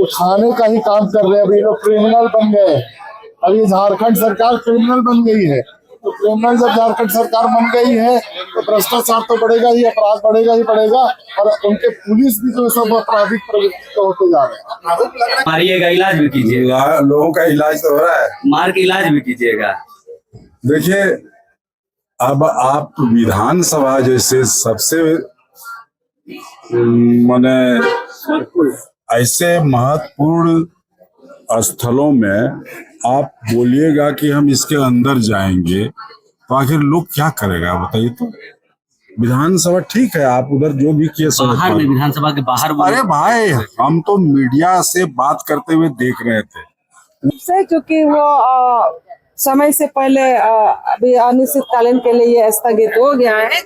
उठाने का ही काम कर रहे हैं। अभी लोग क्रिमिनल बन गए। अभी झारखंड सरकार क्रिमिनल बन गई है। तो क्रिमिनल जब झारखंड सरकार बन गई है तो भ्रष्टाचार तो बढ़ेगा ही, अपराध बढ़ेगा ही बढ़ेगा। और उनके पुलिस भी जो सब आपराधिक प्रवृत्ति होते जा रहे हैं। मारिएगा, इलाज भी कीजिएगा। लोगों का इलाज तो हो रहा है, मार के इलाज भी कीजिएगा। देखिए अब आप विधानसभा जैसे सबसे माने ऐसे महत्वपूर्ण स्थलों में आप बोलिएगा कि हम इसके अंदर जाएंगे तो आखिर लोग क्या करेगा बताइए। तो विधानसभा ठीक है, आप उधर जो भी किए बाहर में, विधानसभा के बाहर। अरे भाई हम तो मीडिया से बात करते हुए देख रहे थे क्योंकि वो समय से पहले अभी अनिश्चितकालीन के लिए ये स्थगित हो गया है,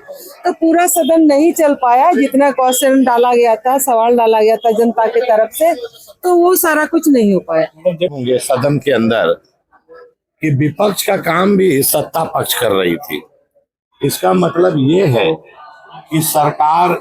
तो पूरा सदन नहीं चल पाया। जितना क्वेश्चन डाला गया था, सवाल डाला गया था जनता की तरफ से, तो वो सारा कुछ नहीं हो पाया। होंगे सदन के अंदर कि विपक्ष का काम भी सत्ता पक्ष कर रही थी। इसका मतलब ये है कि सरकार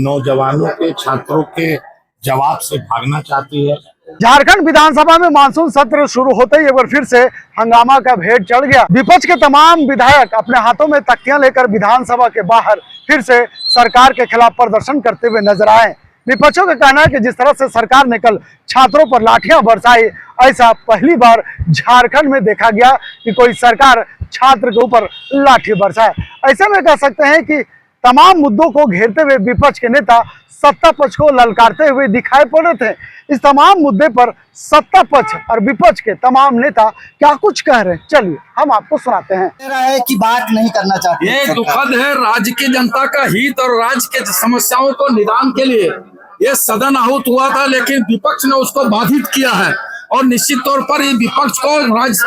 नौजवानों के, छात्रों के जवाब से भागना चाहती है। झारखंड विधानसभा में मानसून सत्र शुरू होते ही एक बार फिर से हंगामा का भेद चढ़ गया। विपक्ष के तमाम विधायक अपने हाथों में तख्तियां लेकर विधानसभा के बाहर फिर से सरकार के खिलाफ प्रदर्शन करते हुए नजर आए। विपक्षों का कहना है कि जिस तरह से सरकार ने कल छात्रों पर लाठियां बरसाई, ऐसा पहली बार झारखंड में देखा गया कि कोई सरकार छात्र के ऊपर लाठी बरसाए। ऐसे में कह सकते हैं कि तमाम मुद्दों को घेरते हुए विपक्ष के नेता सत्ता पक्ष को ललकारते हुए दिखाई पड़ रहे थे। इस तमाम मुद्दे पर सत्ता पक्ष और विपक्ष के तमाम नेता क्या कुछ कह रहे हैं, चलिए हम आपको सुनाते हैं। है कि बात नहीं करना चाहते। ये दुखद है। राज्य की जनता का हित और राज्य के समस्याओं को निदान के लिए ये सदन आहूत हुआ था, लेकिन विपक्ष ने उसको बाधित किया है। और निश्चित तौर पर ये विपक्ष को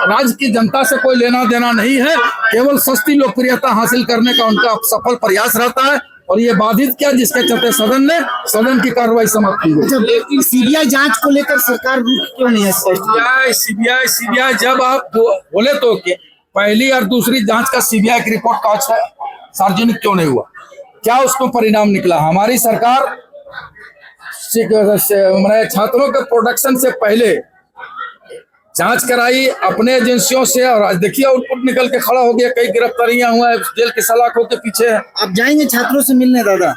राज्य की जनता से कोई लेना देना नहीं है, केवल सस्ती लोकप्रियता हासिल करने का उनका सफल प्रयास रहता है। और ये बाधित किया, जिसके चलते सदन की कार्रवाई समाप्त की गई। सीबीआई जांच को लेकर सरकार रुख क्यों नहीं है? सीबीआई जब आप बोले तो पहली और दूसरी जांच का सीबीआई की रिपोर्ट का सार्वजनिक क्यों नहीं हुआ? क्या उसको परिणाम निकला? हमारी सरकार छात्रों के प्रोडक्शन से पहले जांच कराई अपने एजेंसियों से, और आज देखिए आउटपुट निकल के खड़ा हो गया। कई गिरफ्तारियां हुआ है, जेल के सलाखों के पीछे है। आप जाएंगे छात्रों से मिलने? दादा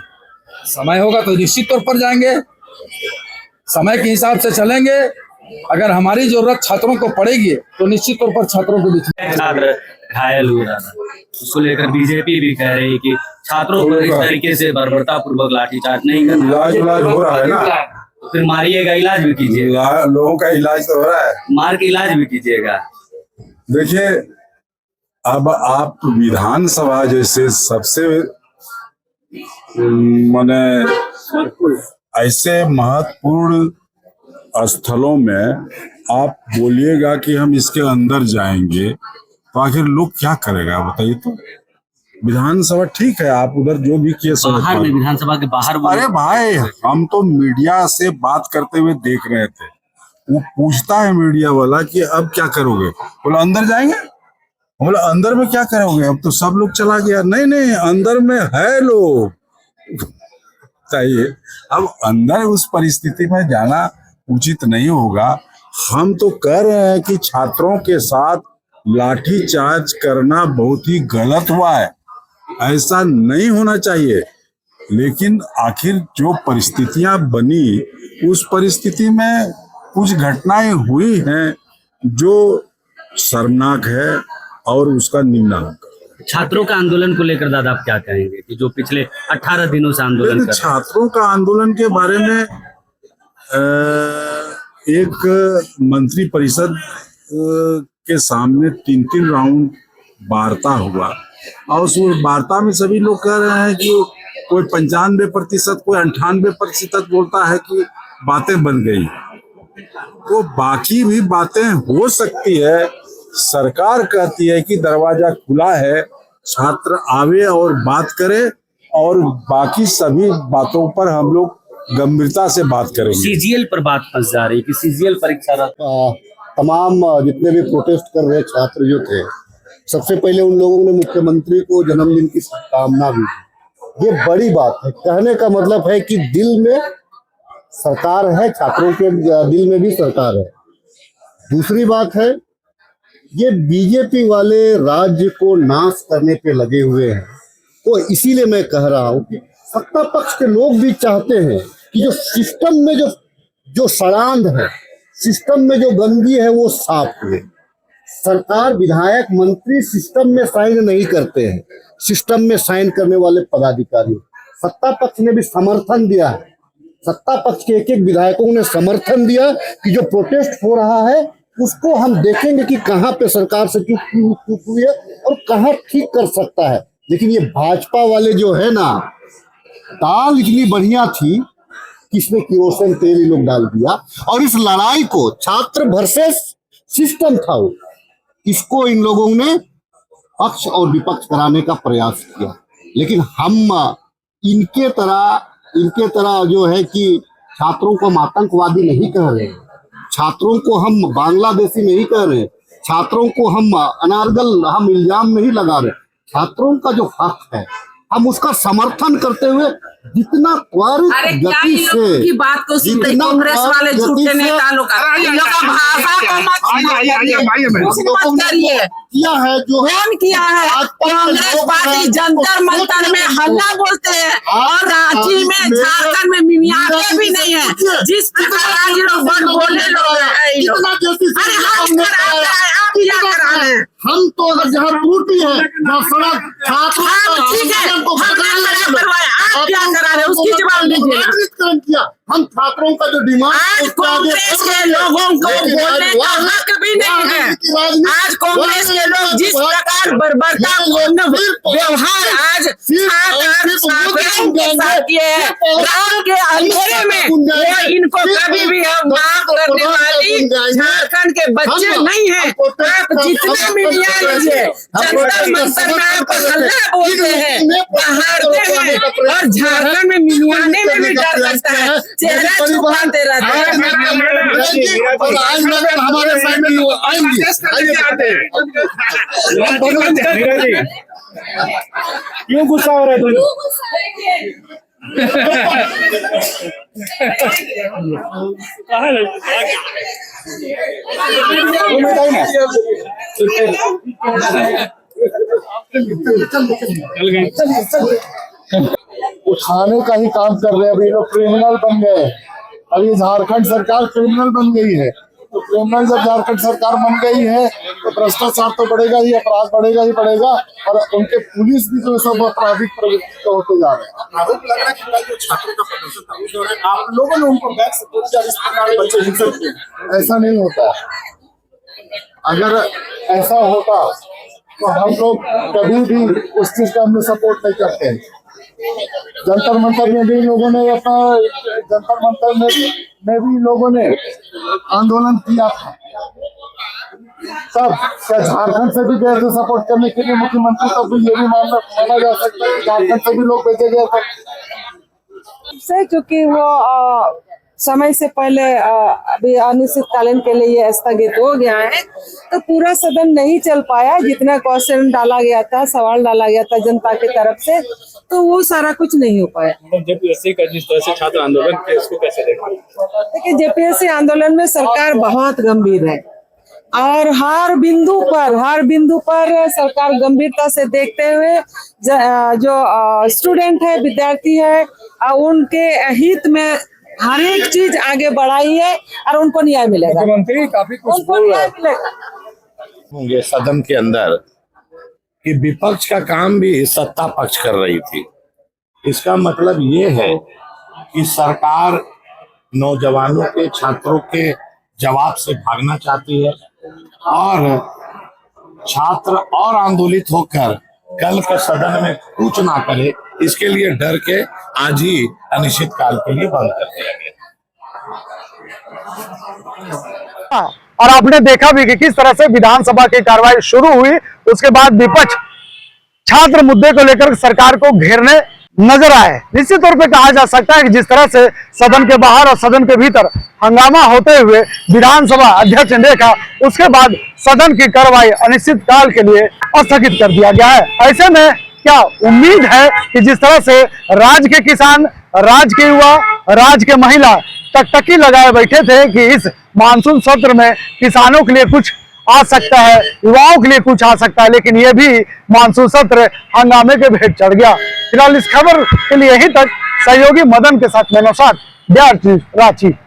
समय होगा तो निश्चित तौर पर जाएंगे, समय के हिसाब से चलेंगे। अगर हमारी जरूरत छात्रों को पड़ेगी तो निश्चित तौर पर छात्रों के बीच छात्र घायल हो रहा था, उसको लेकर बीजेपी भी कह रही है कि छात्रों को इस तरीके से बर्बरता पूर्वक लाठीचार्ज नहीं करना। इलाज हो रहा है ना, फिर मारिएगा, इलाज भी कीजिएगा। लोगों का इलाज तो हो रहा है, मार के इलाज भी कीजिएगा। देखिए अब आप विधानसभा जैसे सबसे माने ऐसे महत्वपूर्ण स्थलों में आप बोलिएगा कि हम इसके अंदर जाएंगे तो आखिर लोग क्या करेगा बताइए। तो विधानसभा ठीक है, आप उधर जो भी किए बाहर में, विधानसभा के बाहर। अरे भाई हम तो मीडिया से बात करते हुए देख रहे थे। वो पूछता है मीडिया वाला कि अब क्या करोगे? बोला अंदर जाएंगे। बोला अंदर में क्या करोगे? अब तो सब लोग चला गया। नहीं अंदर में है लोग चाहिए। अब अंदर उस परिस्थिति में जाना उचित नहीं होगा। हम तो कह रहे हैं कि छात्रों के साथ लाठीचार्ज करना बहुत ही गलत हुआ है, ऐसा नहीं होना चाहिए। लेकिन आखिर जो परिस्थितियां बनी, उस परिस्थिति में कुछ घटनाएं हुई हैं जो शर्मनाक है और उसका निंदा। छात्रों का आंदोलन को लेकर दादा आप क्या कहेंगे कि जो पिछले 18 दिनों से आंदोलन कर? छात्रों का आंदोलन के बारे में एक मंत्री परिषद के सामने 3 राउंड वार्ता हुआ और उस वार्ता में सभी लोग कह रहे हैं कि कोई 95%, कोई 98% बोलता है कि बातें बन गई। तो बाकी भी बातें हो सकती है। सरकार कहती है कि दरवाजा खुला है, छात्र आवे और बात करे, और बाकी सभी बातों पर हम लोग गंभीरता से बात करेंगे। सीजीएल पर बात फंस जा रही है कि सीजीएल परीक्षा तमाम जितने भी प्रोटेस्ट कर रहे छात्र जो थे, सबसे पहले उन लोगों ने मुख्यमंत्री को जन्मदिन की शुभकामना भी दी। ये बड़ी बात है। कहने का मतलब है कि दिल में सरकार है, छात्रों के दिल में भी सरकार है। दूसरी बात है, ये बीजेपी वाले राज्य को नाश करने पे लगे हुए हैं। तो इसीलिए मैं कह रहा हूं कि सत्ता पक्ष के लोग भी चाहते हैं कि जो सिस्टम में जो सड़ांध है, सिस्टम में जो गंदगी है, वो साफ हुए। सरकार, विधायक, मंत्री सिस्टम में साइन नहीं करते हैं, सिस्टम में साइन करने वाले पदाधिकारी। सत्ता पक्ष ने भी समर्थन दिया है, सत्ता पक्ष के एक एक विधायकों ने समर्थन दिया कि जो प्रोटेस्ट हो रहा है उसको हम देखेंगे कि कहाँ पे सरकार से चूक हुई है और कहाँ ठीक कर सकता है। लेकिन ये भाजपा वाले जो है ना, दाल इतनी बढ़िया थी कि इसमें केरोसिन तेल ही लोग डाल दिया, और इस लड़ाई को छात्र वर्सेस सिस्टम था वो, इसको इन लोगों ने पक्ष और विपक्ष कराने का प्रयास किया। लेकिन हम इनके तरह जो है कि छात्रों को हम आतंकवादी नहीं कह रहे, छात्रों को हम बांग्लादेशी नहीं कह रहे, छात्रों को हम अनारगल हम इल्जाम नहीं लगा रहे। छात्रों का जो हक है हम उसका समर्थन करते हुए जितना त्वरित गति से की बात को सुनते कांग्रेस वाले झूठे नेता लोग भाषा को मत करिए। किया है जो कौन किया है? कांग्रेस पार्टी जंतर मंतर में हल्ला बोलते हैं और रांची में, झारखंड में मिमियाके भी नहीं है। जिस प्रकार आज लोग बोलने लोग अरे आप क्या करा रहे हैं? हम तो अगर जहाँ टूटी है, जहाँ सड़क छात्रों ठीक है, आप क्या करा रहे हैं उसकी जवाब दीजिए। किया हम छात्रों का जो डिमांड, आज कांग्रेस के लोगों को बोलने का हक भी नहीं है। आज कांग्रेस के लोग जिस प्रकार बर्बरतापूर्ण व्यवहार आज छात्रों के साथ किए हैं, रात के अंधेरे में, वो इनको कभी भी हम माफ करने वाली झारखंड के बच्चे नहीं है। आप जितने मीडिया लीजिए, जंतर मंतर में आप हल्ला बोलते हैं, बहारते हैं, और झारखंड में मिमियाने में भी डर लगता है, चेहरा छुपाते रहते हैं। हमारे साइड में आएंगे। क्यों गुस्सा हो रहे तुम? उठाने का ही काम कर रहे हैं। अभी लोग क्रिमिनल बन गए। अभी झारखंड सरकार क्रिमिनल बन गई है। तो क्रिमिनल जब झारखंड सरकार बन गई है तो भ्रष्टाचार तो बढ़ेगा ही, अपराध बढ़ेगा ही बढ़ेगा, और उनके पुलिस भी जो सब अपराधिक प्रवृत्ति होते जा रहे हैं। आरोप लग रहा है कि जो छात्रों का प्रदर्शन था उस दौरान आप लोगों ने उनको बैक सपोर्ट किया, इस प्रकार बच्चे हिंसक किए। ऐसा नहीं होता। अगर ऐसा होता तो हम लोग कभी भी उस चीज का हमने सपोर्ट नहीं करते हैं। जंतर मंतर में भी लोगों ने लोगों ने आंदोलन किया था। तब क्या झारखंड से भी गए थे सपोर्ट करने के लिए मुख्यमंत्री? तब भी ये भी माना जा सकता है कि झारखंड से भी लोग भेजे गए थे। क्योंकि वो समय से पहले अभी अनिश्चितकालीन के लिए ये स्थगित हो गया है, तो पूरा सदन नहीं चल पाया। जितना क्वेश्चन डाला गया था, सवाल डाला गया था जनता की तरफ से, तो वो सारा कुछ नहीं हो पाया। जेपीएससी का जिस तरह से छात्र आंदोलन किया, उसको कैसे देखा? देखिए, जेपीएससी आंदोलन में सरकार बहुत गंभीर है और हर बिंदु पर सरकार गंभीरता से देखते हुए जो स्टूडेंट है, विद्यार्थी है, उनके हित में हर एक चीज आगे बढ़ाई है और उनको न्याय मिलेगा। मुख्यमंत्री काफी कुछ बोल रहे हैं। होंगे सदन के अंदर कि विपक्ष का काम भी सत्ता पक्ष कर रही थी। इसका मतलब ये है कि सरकार नौजवानों के, छात्रों के जवाब से भागना चाहती है और छात्र और आंदोलित होकर कल के सदन में कुछ ना करे, इसके लिए डर के आज ही अनिश्चित काल के लिए बंद कर दिया गया। और आपने देखा भी कि किस तरह से विधानसभा की कार्रवाई शुरू हुई, उसके बाद विपक्ष छात्र मुद्दे को लेकर सरकार को घेरने नजर आए। निश्चित तौर पे कहा जा सकता है कि जिस तरह से सदन के बाहर और सदन के भीतर हंगामा होते हुए विधानसभा अध्यक्ष ने देखा, उसके बाद सदन की कार्रवाई अनिश्चित काल के लिए स्थगित कर दिया गया है। ऐसे में क्या उम्मीद है कि जिस तरह से राज्य के किसान राज्य के युवा, राज्य के महिला टकटकी लगाए बैठे थे कि इस मानसून सत्र में किसानों के लिए कुछ आ सकता है, युवाओं के लिए कुछ आ सकता है, लेकिन ये भी मानसून सत्र हंगामे के भेंट चढ़ गया। फिलहाल इस खबर के लिए यहीं तक। सहयोगी मदन के साथ मैं नौशाद, रांची।